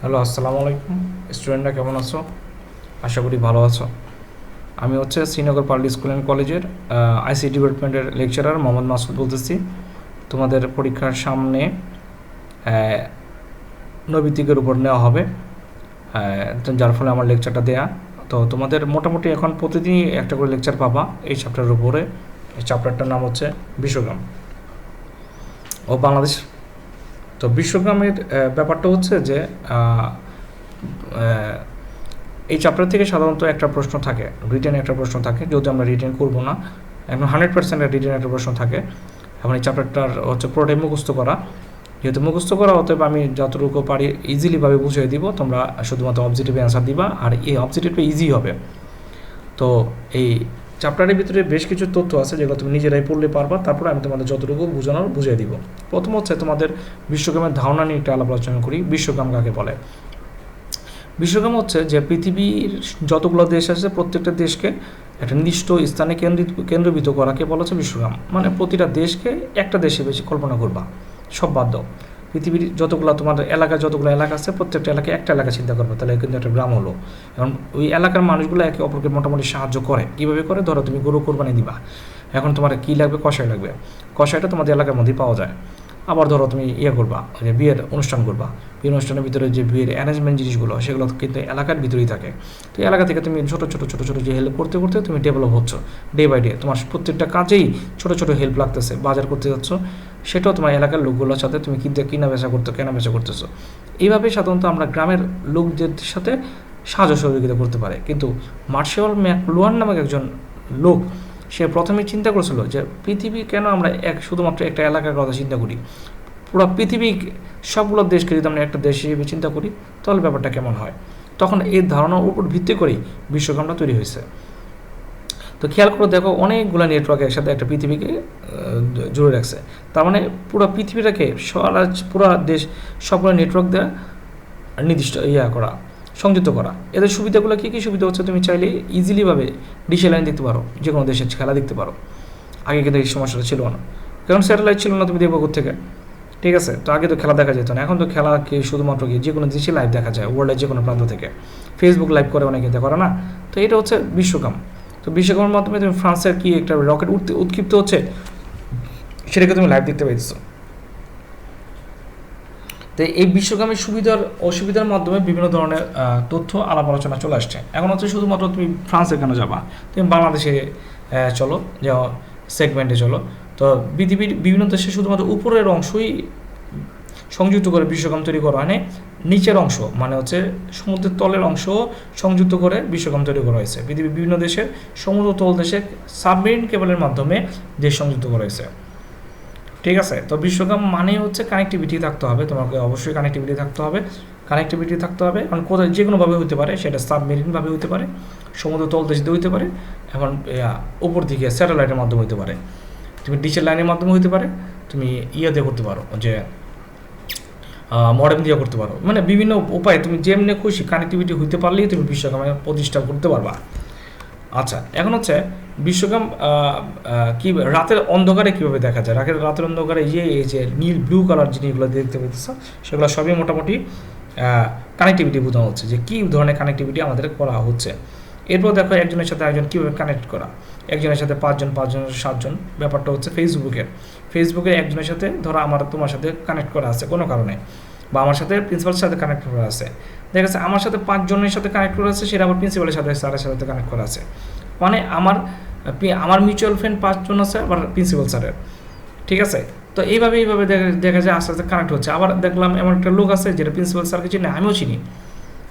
Hello, আসসালামু আলাইকুম। স্টুডেন্টরা কেমন আছো? আশা করি ভালো আছো। আমি শ্রীনগর পাবলিক স্কুল অ্যান্ড কলেজের আইসিটি ডিপার্টমেন্টের লেকচারার মোহাম্মদ মাসুদ বলতেছি। তোমাদের পরীক্ষার সামনে নৈবিত্তিকের উপর নেওয়া হবে, যার ফলে আমার লেকচারটা দেয়া। তো তোমাদের মোটামুটি এখন প্রতিদিনই একটা করে লেকচার পাবা এই চ্যাপ্টারের উপরে। এই চ্যাপ্টারটার নাম হচ্ছে বিশ্বগ্রাম ও বাংলাদেশ। তো বিশ্বগ্রামের ব্যাপারটা হচ্ছে যে এই চ্যাপ্টার থেকে সাধারণত একটা প্রশ্ন থাকে, রিটেন একটা প্রশ্ন থাকে, যদি আমরা রিটেন করবো না, এখন 100% রিটেন একটা প্রশ্ন থাকে। এখন এই চ্যাপ্টারটার পুরোটাই মুখস্থ করা, যেহেতু মুখস্থ করা, অতএব আমি যতটুকু পারি ইজিলিভাবে বুঝিয়ে দিব, তোমরা শুধুমাত্র অবজেক্টিভে অ্যান্সার দিবা, আর এই অবজেক্টিভটা ইজি হবে। তো এই চ্যাপ্টারের ভিতরে বেশ কিছু তথ্য আছে যেগুলো তুমি নিজেরাই পড়লে পারবা, তারপরে আমি তোমাদের যতটুকু বোঝানোর বুঝিয়ে দিব। প্রথম তোমাদের বিশ্বগ্রামের ধারণা নিয়ে একটা আলাপ আলোচনা করি। বিশ্বগ্রাম কাকে বলে? বিশ্বগ্রাম যে পৃথিবীর যতগুলো দেশ আছে প্রত্যেকটা দেশকে একটা নির্দিষ্ট স্থানে কেন্দ্রীভূত করাকে বলা হচ্ছে বিশ্বগ্রাম। মানে প্রতিটা দেশকে একটা দেশে বেশি কল্পনা করবা, সব বাদ দাও। পৃথিবীর তোমাদের যতগুলো এলাকা আছে প্রত্যেকটা এলাকায় একটা এলাকা চিন্তা করবে, তাহলে কিন্তু একটা গ্রাম হলো। এবং ওই এলাকার মানুষগুলো একে অপরকে মোটামুটি সাহায্য করে। কীভাবে করে? ধরো তুমি গরু কোরবানি দিবা, এখন তোমার কী লাগবে? কষাই লাগবে। কষাইটা তোমাদের এলাকার মধ্যেই পাওয়া যায়। আবার ধরো তুমি করবা, যে বিয়ের অনুষ্ঠান করবা, বিয়ের অনুষ্ঠানের ভিতরে যে বিয়ের অ্যারেঞ্জমেন্ট জিনিসগুলো সেগুলো কিন্তু এলাকার ভিতরেই থাকে। তো এলাকা থেকে তুমি ছোটো ছোটো যে হেল্প করতে করতে তুমি ডেভেলপ হচ্ছ ডে বাই ডে। তোমার প্রত্যেকটা কাজেই ছোটো ছোটো হেল্প লাগতেছে। বাজার করতে যাচ্ছ, সেটাও তোমার এলাকার লোকগুলোর সাথে তুমি কেনা বেচা করতেছো। এইভাবে সাধারণত আমরা গ্রামের লোকদের সাথে সাহায্য সহযোগিতা করতে পারে। কিন্তু মার্শাল ম্যাকলুহান নামক একজন লোক, সে প্রথমে চিন্তা করেছিল যে পৃথিবী কেন আমরা শুধুমাত্র একটা এলাকার কথা চিন্তা করি, পুরো পৃথিবী সবগুলো দেশকে যদি আমরা একটা দেশ হিসেবে চিন্তা করি তাহলে ব্যাপারটা কেমন হয়। তখন এই ধারণার উপর ভিত্তি করেই বিশ্বগ্রামটা তৈরি হয়েছে। তো খেয়াল করে দেখো, অনেকগুলো নেটওয়ার্ক একসাথে একটা পৃথিবীকে জুড়ে রাখছে। তার মানে পুরো পৃথিবীটাকে পুরো দেশ সবগুলো নেটওয়ার্ক দেওয়া নির্দিষ্ট করা, সংযুক্ত করা। এদের সুবিধাগুলো কী কী সুবিধা হচ্ছে? তুমি চাইলে ইজিলিভাবে ডিসে লাইন দেখতে পারো, যে কোনো দেশের খেলা দেখতে পারো। আগে কিন্তু এই সমস্যাটা ছিল না, কারণ স্যাটেলাইট ছিল না, তুমি দেখবো কোথেকে? ঠিক আছে, তো আগে তো খেলা দেখা যেত না, এখন তো খেলা শুধুমাত্র যে কোনো দেশে লাইভ দেখা যায়, ওয়ার্ল্ডের যে কোনো প্রান্ত থেকে। ফেসবুক লাইভ করে অনেকে করে না? তো এটা হচ্ছে বিশ্বকাম। তো বিশ্বকামের মাধ্যমে তুমি ফ্রান্সের কি একটা রকেট উৎক্ষিপ্ত হচ্ছে সেটাকে তুমি লাইভ দেখতে পাইতেছো। তো এই বিশ্বকামের সুবিধার অসুবিধার মাধ্যমে বিভিন্ন ধরনের তথ্য আলাপ আলোচনা চলে আসছে। এখন শুধুমাত্র তুমি ফ্রান্সে কেন যাবা, তুমি বাংলাদেশে চলো, যে সেগমেন্টে চলো। তো পৃথিবীর বিভিন্ন দেশে শুধুমাত্র উপরের অংশই সংযুক্ত করে বিশ্বকাম তৈরি করা হয় না, নিচের অংশ মানে সমুদ্রের তলের অংশ সংযুক্ত করে বিশ্বকাম তৈরি করা হয়েছে। পৃথিবীর বিভিন্ন দেশের সমুদ্র তল দেশে সাবমেরিন কেবলের মাধ্যমে দেশ সংযুক্ত করা হয়েছে। ঠিক আছে, তো বিশ্বকাম মানে কানেক্টিভিটি থাকতে হবে, তোমাকে অবশ্যই কানেক্টিভিটি থাকতে হবে। কারণ কোথায় যে কোনোভাবে হতে পারে, সেটা সাবমেরিনভাবে হতে পারে, সমুদ্র তলদেশ দিয়ে হতে পারে, এখন উপর দিকে স্যাটেলাইটের মাধ্যমে হতে পারে, তুমি ডিশের লাইনের মাধ্যমে হতে পারে, তুমি দিয়ে করতে পারো, যে মডেম দিয়ে করতে পারো। মানে বিভিন্ন উপায়ে তুমি যেমনি খুশি কানেক্টিভিটি হইতে পারলেই তুমি বিশ্বকামে প্রতিষ্ঠা করতে পারবা। আচ্ছা, এখন বিশ্বকাম কি রাতের অন্ধকারে কীভাবে দেখা যায়? রাতের অন্ধকারে এই যে নীল ব্লু কালার জিনিসগুলো দেখতে পেতেছ, সেগুলো সবই মোটামুটি কানেক্টিভিটি বোঝানো হচ্ছে, যে কী ধরনের কানেক্টিভিটি আমাদের করা হচ্ছে। এরপর দেখো, একজনের সাথে একজন কীভাবে কানেক্ট করা, একজনের সাথে পাঁচজন 7জন। ব্যাপারটা ফেসবুকের একজনের সাথে ধরো তোমার সাথে কানেক্ট করা আছে কোনো কারণে, বা আমার সাথে প্রিন্সিপালের সাথে কানেক্ট করা আছে। দেখা যাচ্ছে আমার সাথে 5 জনের সাথে কানেক্ট করা আছে, সেটা আবার প্রিন্সিপালের সাথে স্যারের সাথে কানেক্ট করা আছে। মানে আমার মিউচুয়াল ফ্রেন্ড 5 জন আছে, আবার প্রিন্সিপাল স্যারের। ঠিক আছে, তো এইভাবে দেখা যায় আস্তে আস্তে কানেক্ট হচ্ছে। আবার দেখলাম এমন একটা লোক আছে যেটা প্রিন্সিপাল স্যারকে চিনি, আমিও চিনি,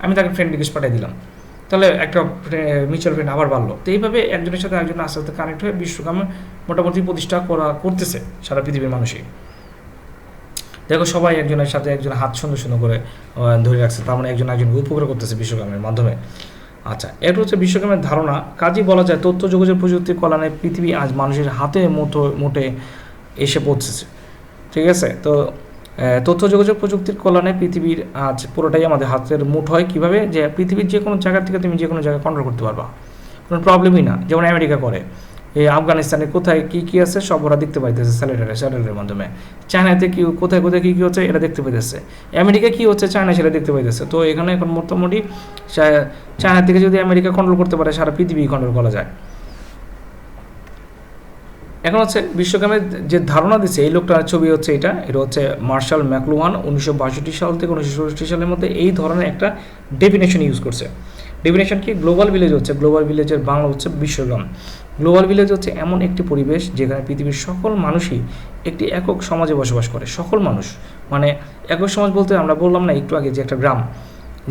আমি তাকে ফ্রেন্ড রিকোয়েস্ট পাঠিয়ে দিলাম, তাহলে একটা মিউচুয়াল ফ্রেন্ড আবার বাড়লো। তো এইভাবে একজনের সাথে একজন আস্তে আস্তে কানেক্ট হয়ে বিশ্বকামে মোটামুটি প্রতিষ্ঠা করতেছে সারা পৃথিবীর মানুষই। দেখো, সবাই একজনের সাথে একজন হাত সুন্দর করে ধরে রাখছে, তার মানে একজনকে উপকার করতেছে বিশ্বকামের মাধ্যমে। আচ্ছা, এটা বিশ্বকামের ধারণা। কাজেই বলা যায় তথ্য যোগাযোগ প্রযুক্তির কল্যাণে পৃথিবী আজ মানুষের হাতে মোটে এসে পৌঁছেছে। ঠিক আছে, তো তথ্য যোগাযোগ প্রযুক্তির কল্যাণে পৃথিবীর আজ পুরোটাই আমাদের হাতের মুঠোয়। কীভাবে? যে পৃথিবীর যে কোনো জায়গা থেকে তুমি যে কোনো জায়গায় কন্ট্রোল করতে পারবা, কোনো প্রবলেমই না। যেমন আমেরিকা করে, এই আফগানিস্তানে কোথায় কী কী আছে সব ওরা দেখতে পাইতেছে স্যাটেলাইটের মাধ্যমে। চায়নাতে কি কোথায় কোথায় কী কী হচ্ছে এটা দেখতে পাইতেছে। আমেরিকা কী হচ্ছে চায়না সেটা দেখতে পাইতেছে। তো এখানে এখন মোটামুটি চায়না থেকে যদি আমেরিকা কন্ট্রোল করতে পারে, সারা পৃথিবী কন্ট্রোল করা যায়। এখন হচ্ছে বিশ্বকাপের যে ধারণা দিচ্ছে এই লোকটার ছবি হচ্ছে এটা হচ্ছে মার্শাল ম্যাকলুহান 1962 সাল থেকে 1964 সালের মধ্যে এই ধরনের একটা ডেফিনেশন ইউজ করছে। ডেফিনেশন কি? গ্লোবাল ভিলেজ হচ্ছে, গ্লোবাল ভিলেজের বাংলা হচ্ছে বিশ্বগ্রাম। গ্লোবাল ভিলেজ হচ্ছে এমন একটি পরিবেশ যেখানে পৃথিবীর সকল মানুষই একটি একক সমাজে বসবাস করে। সকল মানুষ মানে একক সমাজ বলতে আমরা বললাম না একটু আগে যে একটা গ্রাম,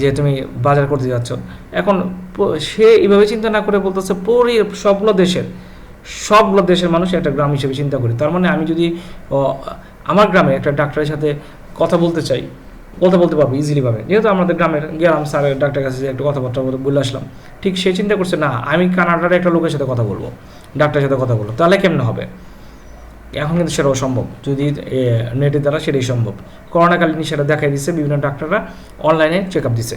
যে তুমি বাজার করতে যাচ্ছ, এখন সে এইভাবে চিন্তা না করে বলতেছে সবগুলো দেশের মানুষ একটা গ্রাম হিসেবে চিন্তা করি। তার মানে আমি যদি আমার গ্রামে একটা ডাক্তারের সাথে কথা বলতে চাই, বলতে পারবো ইজিলিভাবে, যেহেতু আমাদের গ্রামের গেলাম স্যারের ডাক্তারের কাছে একটু কথাবার্তা বলে আসলাম। ঠিক সে চিন্তা করছে না আমি কানাডার একটা লোকের সাথে কথা বলবো, ডাক্তারের সাথে কথা বলবো, তাহলে কেমনে হবে? এখন কিন্তু সেটাও সম্ভব, যদি নেটের দ্বারা সেটাই সম্ভব। করোনাকালীন সেটা দেখাই দিচ্ছে, বিভিন্ন ডাক্তাররা অনলাইনে চেক আপ দিচ্ছে।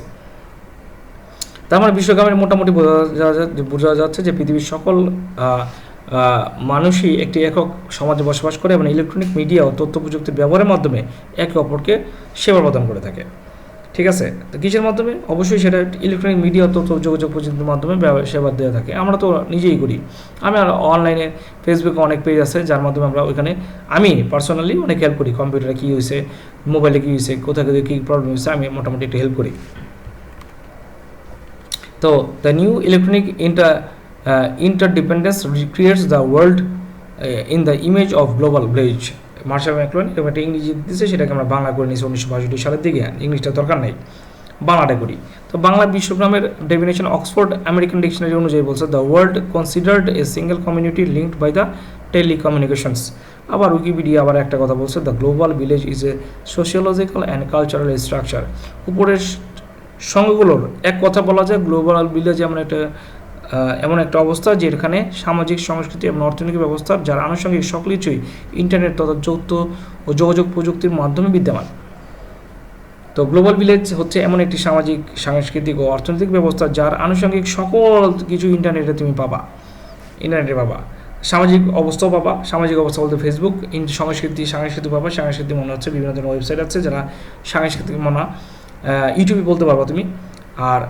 তার মানে বিশ্বকাপের মোটামুটি বোঝা যাচ্ছে যে পৃথিবীর সকল মানুষই একটি একক সমাজে বসবাস করে এবং ইলেকট্রনিক মিডিয়া ও তথ্য প্রযুক্তির ব্যবহারের মাধ্যমে একে অপরকে সেবা প্রদান করে থাকে। ঠিক আছে, তো কিসের মাধ্যমে? অবশ্যই সেটা ইলেকট্রনিক মিডিয়া ও তথ্য যোগাযোগ প্রযুক্তির মাধ্যমে সেবা দেওয়া থাকে। আমরা তো নিজেই করি। আমি আর অনলাইনে ফেসবুকে অনেক পেজ আছে যার মাধ্যমে আমরা ওইখানে আমি পার্সোনালি অনেক হেল্প করি। কম্পিউটারে কী হয়েছে, মোবাইলে কী হয়েছে, কোথায় কোথায় কী প্রবলেম হয়েছে, আমি মোটামুটি একটু হেল্প করি। তো the new electronic interdependence creates the world in the image of global village। Marshall McLuhan এবং একটা ইংরেজি দিচ্ছে, সেটাকে আমরা বাংলা করে নিয়েছি 1962 সালের দিকে। ইংলিশটা দরকার নেই, বাংলাটা করি। তো বাংলা বিশ্বগ্রামের ডেফিনেশন অক্সফোর্ড আমেরিকান ডিকশনারি অনুযায়ী বলছে the world considered a single community linked by the telecommunications. আবার উইকিপিডিয়া আবার একটা কথা বলছে the global village is a sociological and cultural structure. উপরের সঙ্গগুলোর এক কথা বলা যায় গ্লোবাল ভিলেজ এমন একটা অবস্থা যেখানে সামাজিক, সংস্কৃতি এবং অর্থনৈতিক ব্যবস্থা যার আনুষঙ্গিক সকল কিছুই ইন্টারনেট তথা তথ্য ও যোগাযোগ প্রযুক্তির মাধ্যমে বিদ্যমান। তো গ্লোবাল ভিলেজ হচ্ছে এমন একটি সামাজিক, সাংস্কৃতিক ও অর্থনৈতিক ব্যবস্থা যার আনুষঙ্গিক সকল কিছু ইন্টারনেটে পাবা। সামাজিক অবস্থাও পাবা। সামাজিক অবস্থা বলতে ফেসবুক, সাংস্কৃতিক পাবা। সাংস্কৃতিক মনে হচ্ছে বিভিন্ন ধরনের ওয়েবসাইট আছে যারা সাংস্কৃতিক ইউটিউবে বলতে পারবা তুমি। আর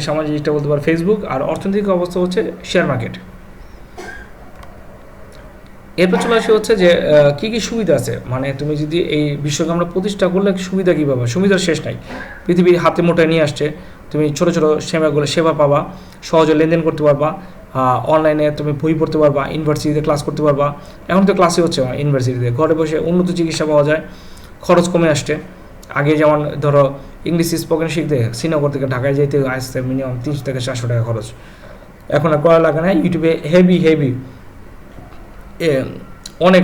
সামাজিকটা বলতে পারো ফেসবুক। আর অর্থনৈতিক অবস্থা হচ্ছে শেয়ার মার্কেট। এরপর চলে আসে হচ্ছে যে কী কী সুবিধা আছে, মানে তুমি যদি এই বিশ্বকে আমরা প্রতিষ্ঠা করলে সুবিধা কী পাবা? সুবিধার শেষ নাই। পৃথিবীর হাতে মোটায় নিয়ে আসছে, তুমি ছোটো ছোটো সেবা পাবা, সহজে লেনদেন করতে পারবা, অনলাইনে তুমি বই পড়তে পারবা, ইউনিভার্সিটিতে ক্লাস করতে পারবা। এখন তো ক্লাসই হচ্ছে ইউনিভার্সিটিতে, ঘরে বসে উন্নত চিকিৎসা পাওয়া যায়, খরচ কমে আসছে। আগে যেমন ধরো ইংলিশ স্পোকেন শিখতে শ্রীনগর থেকে ঢাকায় যেতে আসতে মিনিমাম 300 থেকে 700 টাকা খরচ। এখন আর করা লাগে না। ইউটিউবে হেভি অনেক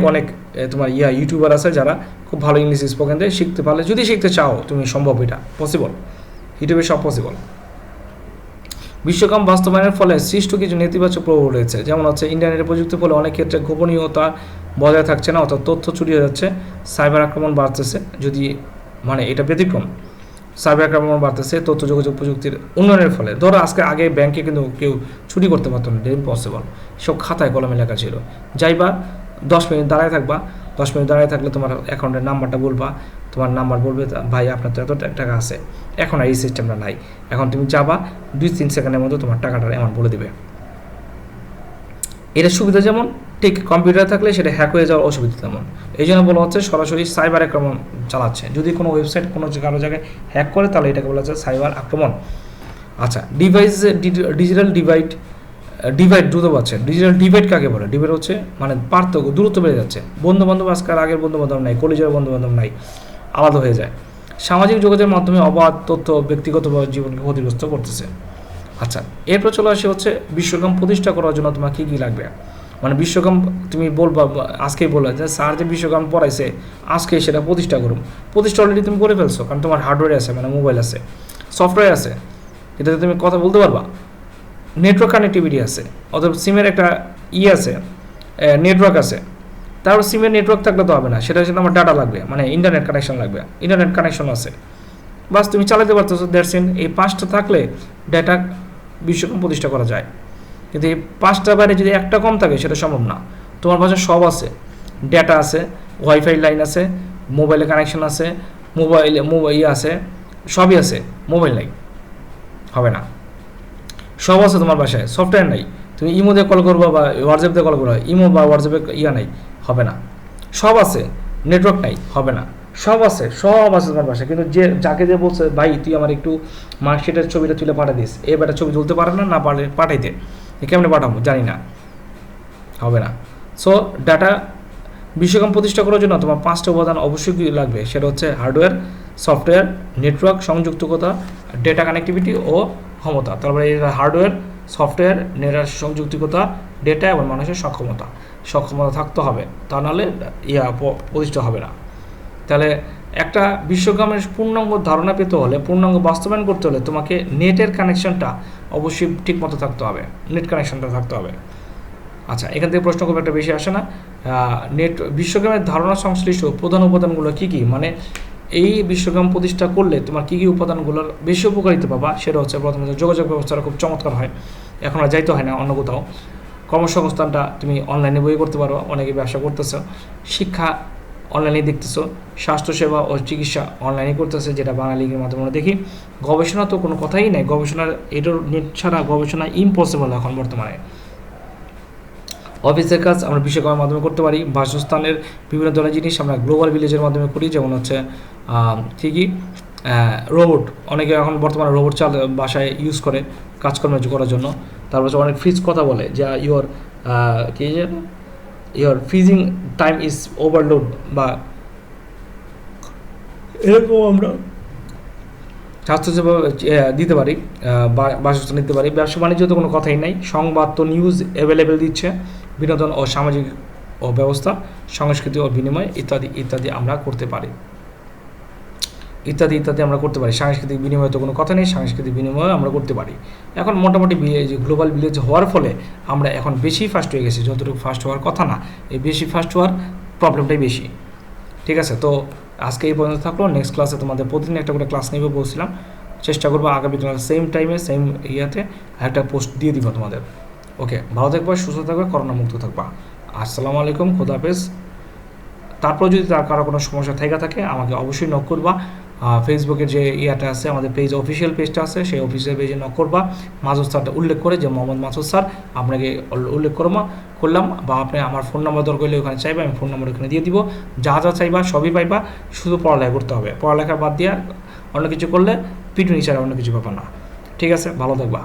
তোমার ইউটিউবার আছে যারা খুব ভালো ইংলিশ স্পোকেন দেয়। শিখতে পারলে, যদি শিখতে চাও তুমি, সম্ভব, এটা পসিবল, ইউটিউবে সব পসিবল। বিশ্বকাপ বাস্তবায়নের ফলে সৃষ্ট কিছু নেতিবাচক প্রভাব রয়েছে, যেমন হচ্ছে ইন্টারনেটের প্রযুক্তির ফলে অনেক ক্ষেত্রে গোপনীয়তা বজায় থাকছে না, অর্থাৎ তথ্য চুরি হয়ে যাচ্ছে, সাইবার আক্রমণ বাড়তেছে। যদি এটা ব্যতিক্রম, সাইবার আক্রমণ বাড়তেছে তথ্য যোগাযোগ প্রযুক্তির উন্নয়নের ফলে। ধরো আগে ব্যাংকে কিন্তু কেউ চুরি করতে পারতো না, ইম্পসিবল। সব খাতায় কলমে লেখা ছিল। যাইবা 10 মিনিট দাঁড়ায় থাকবা, 10 মিনিট দাঁড়ায় থাকলে তোমার অ্যাকাউন্টের নাম্বারটা বলবা, তোমার নাম্বার বলবে ভাই আপনার তো এত টাকা আছে। এখন আর এই সিস্টেমটা নাই। এখন তুমি যাবা 2-3 সেকেন্ডের মধ্যে তোমার টাকাটার অ্যামাউন্ট বলে দেবে। এটা সুবিধা যেমন, ঠিক কম্পিউটার থাকলে সেটা হ্যাক হয়ে যাওয়ার অসুবিধা তেমন। এই জন্য বলা হচ্ছে সরাসরি সাইবার আক্রমণ চালাচ্ছে। যদি কোনো ওয়েবসাইট কারো জায়গায় হ্যাক করে তাহলে এটাকে বলা হচ্ছে সাইবার আক্রমণ। আচ্ছা, ডিজিটাল ডিভাইড দ্রুত পাচ্ছে। ডিজিটাল ডিভাইড কাকে বলে? ডিভাইড হচ্ছে পার্থক্য, দূরত্ব বেড়ে যাচ্ছে। বন্ধুবান্ধব আজকাল আগের বন্ধুবান্ধব নাই, কলেজের বন্ধুবান্ধব নাই, আলাদা হয়ে যায়। সামাজিক যোগাযোগের মাধ্যমে অবাধ তথ্য ব্যক্তিগতভাবে জীবনকে ক্ষতিগ্রস্ত করতেছে। আচ্ছা, এরপর চলে আসে হচ্ছে বিশ্বকাপ প্রতিষ্ঠা করার জন্য তোমার কী কী লাগবে। বিশ্বকাপ তুমি বলবা, আজকেই বলবা যে স্যার যে বিশ্বকাপ পড়াইছে আজকে সেটা প্রতিষ্ঠা করুন। প্রতিষ্ঠা অলরেডি তুমি করে ফেলছো, কারণ তোমার হার্ডওয়্যার আছে, মোবাইল আছে, সফটওয়্যার আছে, এটাতে তুমি কথা বলতে পারবা। নেটওয়ার্ক কানেক্টিভিটি আছে, অথবা সিমের একটা আছে, নেটওয়ার্ক আছে। তারপর সিমের নেটওয়ার্ক থাকলে তো হবে না, সেটা হচ্ছে আমার ডাটা লাগবে, ইন্টারনেট কানেকশন লাগবে। ইন্টারনেট কানেকশন আছে, বাস তুমি চালাতে পারতেছো, দ্যাটস ইট। এই 5টা থাকলে ডাটা বিশ্বকাপ প্রতিষ্ঠা করা যায়। কিন্তু এই 5টার বাইরে যদি একটা কম থাকে সেটা সম্ভব না। তোমার বাসায় সব আছে, ডেটা আছে, ওয়াইফাই লাইন আছে, মোবাইলে কানেকশন আছে, মোবাইল আছে, সবই আছে, মোবাইল নাই, হবে না। সব আছে তোমার বাসায়, সফটওয়্যার নাই, তুমি ইমো দিয়ে কল করবো বা হোয়াটসঅ্যাপ দিয়ে কল করবো, ইমো বা হোয়াটসঅ্যাপে নাই, হবে না। সব আছে, নেটওয়ার্ক নাই, হবে না। সব আছে তোমার বাসায়, কিন্তু যাকে যে বলছে ভাই তুই আমার একটু মার্কশিটের ছবিটা তুলে পাঠিয়ে দিস, এই বেটা ছবি তুলতে পারে না পারলে পাঠাইতে, কেমনে পাঠাবো জানি না, হবে না। সো ডাটা বিশ্বকাম প্রতিষ্ঠা করার জন্য তোমার 5টা উপাদান অবশ্যই লাগবে, সেটা হচ্ছে হার্ডওয়্যার, সফটওয়্যার, নেটওয়ার্ক সংযুক্ততা, ডেটা কানেক্টিভিটি ও ক্ষমতা। তারপরে হার্ডওয়্যার, সফটওয়্যার, নেটওয়ার্ক সংযুক্তিকতা, ডেটা এবং মানুষের সক্ষমতা থাকতে হবে, তা নাহলে প্রতিষ্ঠা হবে না। তাহলে একটা বিশ্বকামের পূর্ণাঙ্গ ধারণা পেতে হলে, পূর্ণাঙ্গ বাস্তবায়ন করতে হলে তোমাকে নেটের কানেকশনটা অবশ্যই ঠিকমতো থাকতে হবে, নেট কানেকশনটা থাকতে হবে। আচ্ছা, এখান থেকে প্রশ্ন খুব একটা বেশি আসে না। বিশ্বকামের ধারণা সংশ্লিষ্ট প্রধান উপাদানগুলো কী কী, মানে এই বিশ্বকাম প্রতিষ্ঠা করলে তোমার কী কী উপাদানগুলোর বেশি উপকারিতা পাবা, সেটা হচ্ছে প্রথমত যোগাযোগ ব্যবস্থাটা খুব চমৎকার হয়, এখন আর যাইতে হয় না অন্য কোথাও। কর্মসংস্থানটা তুমি অনলাইনে বই করতে পারো, অনেকে ব্যবসা করতেছো, শিক্ষা অনলাইনে দেখতেছো, স্বাস্থ্যসেবা ও চিকিৎসা অনলাইনে করতেছে, যেটা বাংলা লিগের মাধ্যমে আমরা দেখি। গবেষণা তো কোনো কথাই নাই, গবেষণার এটার নেট ছাড়া গবেষণা ইম্পসিবল এখন বর্তমানে। অফিসের কাজ আমরা বিশ্বকর্মার মাধ্যমে করতে পারি। বাসস্থানের বিভিন্ন ধরনের জিনিস আমরা গ্লোবাল ভিলেজের মাধ্যমে করি, যেমন হচ্ছে ঠিকই রোবট, অনেকে এখন বর্তমানে রোবট বাসায় ইউজ করে কাজকর্ম করার জন্য। তারপর হচ্ছে অনেক ফ্রিজ কথা বলে যে your freezing time is overload, বা এরকম আমরা স্বাস্থ্যসেবা দিতে পারি, বাসস্থান দিতে পারি। ব্যবসা বাণিজ্য তো কোনো কথাই নাই, সংবাদ তো নিউজ অ্যাভেলেবেল দিচ্ছে, বিনোদন ও সামাজিক ও ব্যবস্থা, সংস্কৃতি ও বিনিময় ইত্যাদি ইত্যাদি আমরা করতে পারি, আমরা করতে পারি। সাংস্কৃতিক বিনিময় তো কোনো কথা নেই, সাংস্কৃতিক বিনিময় আমরা করতে পারি। এখন মোটামুটি গ্লোবাল ভিলেজ হওয়ার ফলে আমরা এখন বেশি ফাস্ট হয়ে গেছি, যতটুকু ফাস্ট হওয়ার কথা না, এই বেশি ফাস্ট হওয়ার প্রবলেমটাই বেশি। ঠিক আছে, তো আজকে এই পর্যন্ত থাকলো। নেক্সট ক্লাসে তোমাদের প্রতিদিন একটা করে ক্লাস নেবে বলছিলাম, চেষ্টা করবো আগামী ক্লাস সেম টাইমে সেম একটা পোস্ট দিয়ে দিব তোমাদের। ওকে, ভালো থাকবে, সুস্থ থাকবে, করোনা মুক্ত থাকবা। আসসালামু আলাইকুম, খোদা হাফেজ। তারপর যদি তার কারো কোনো সমস্যা থেকে থাকে আমাকে অবশ্যই নক করবা। ফেসবুকের যে আছে, আমাদের পেজ অফিসিয়াল পেজটা আছে, সেই অফিসিয়াল পেজে নক করবা, মাসুদ স্যারটা উল্লেখ করে যে মোহাম্মদ মাসুদ স্যার আপনাকে উল্লেখ করলাম, বা আপনি আমার ফোন নাম্বার দরকার হলে ওখানে চাইবে, আমি ফোন নাম্বার ওখানে দিয়ে দিব। যা চাইবা সবই পাইবা, শুধু পড়ালেখা করতে হবে, পড়ালেখা বাদ দিয়ে অন্য কিছু করলে পিটুনি ছাড়া অন্য কিছু পাবা না। ঠিক আছে, ভালো থাকবা।